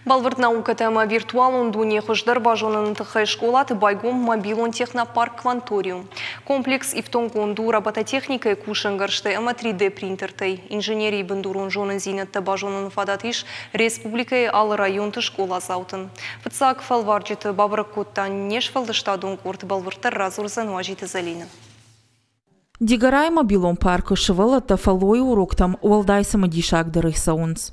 Балвырт наука тема виртуал ундуне хождар бажонын тыхай школаты байгом мобилон технопарк Кванториум. Комплекс ифтонгонду робототехника и кушангаршты эма 3D принтертай. Инженерий бандурон жонын зинетті бажонын фадатиш республикай ал районты школа заутын. Фыцак фалварджиты бабракоттан неш фалдыштадун корт балвырттар разурзан важиты залины. Дигарай мобилон парка шывалата фалой уроктам уалдай самодишагдырых саунс.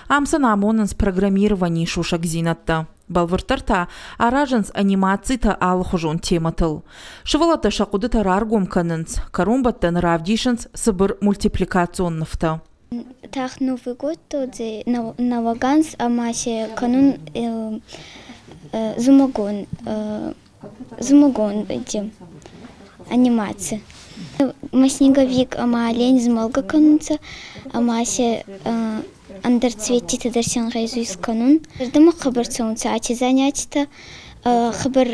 Амсан амонанс программирование шушак зинатта. Балвыртарта аражанс анимацията алхожон тематыл. Шывалата шакудыта раргом канынс, карумбаттан равдишанс сыбыр мультипликационныфта. Так Новый год тоді наваганс амасе канун зумагон этим анимация. Снеговик ама олень змалга канунца, амасе андерцветти тадырсен гайзуис канун. Ждама хабар цаунца, ати занятита хабар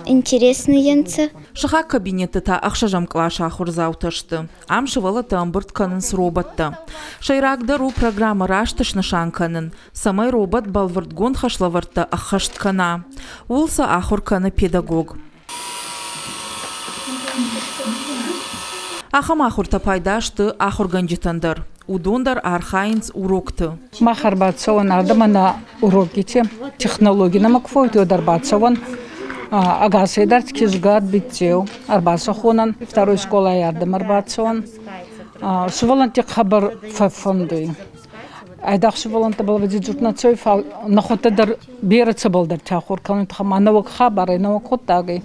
интересный янца. Шаха кабинеты та ахшажам клаша ахурзауташты. Ам шывала тамбырт канынс роботта. Шайрагдару программа раштыш нышан канын. Самай робот балвыртгон хашлаварта ахашт кана. Улса ахур каны педагог. Ахам ахурта пайдашты ахурганжитандар. Удондар архайнс урокты. Махарбатсован ардамана уроките технологии намакфойты ударбатсован агасайдар ткизгад битсеу арбасахонан второй школа ярдам арбатсован сувалантик хабар фонды. Айдах суваланта был вадит журнацой фал нахотадар берется балдар тяхур канут хамановок хабар и навокотагай.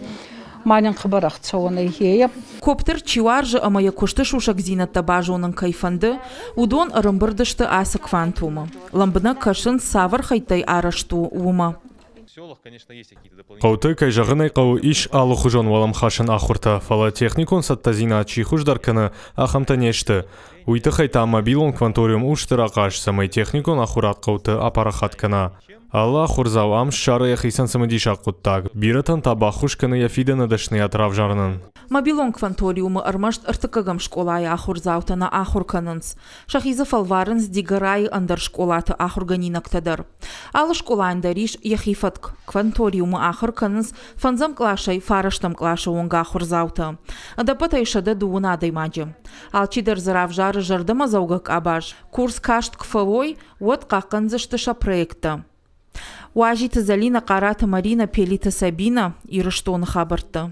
Манин хабарах цауна ихея. Коптер чиваржы амая кушты шушак зинатта бажонын кайфанды, удон арымбырдышты асы квантумы. Ламбына кашын савар хайтай арашту ума. Қауты кайжағынай қау иш алы хужон валам хашын ахурта фала техникон саттазина чи хуждарканы ахамта нешті. Уйты хайта мобилон Кванториум уштыра қаш самай техникон ахурат қауты апарахаткана. Алла хурзау амш шары яхисан самадишақ құттаг. Биратан таба хушканы яфиданы дашны атрав жарнын. Мобилон Кванториумы армашт артыкагам школая ахурзаутана ахурканынс. Шахизы фалварынс дигарай андар школаты ахурганинактадар. Алы школайнда риш яхифатк Кванториумы ахурканынс фанзам клашай фараштам клаша онга ахурзаута. Адапатай шада дуына даймаджи. Алчидар зарав жары жардама заугак абаж. Курс кашт кфавой вот қаққанзыштыша проекта. Уажита Залина Карата Марина Пелита Сабина и Раштон Хабарта.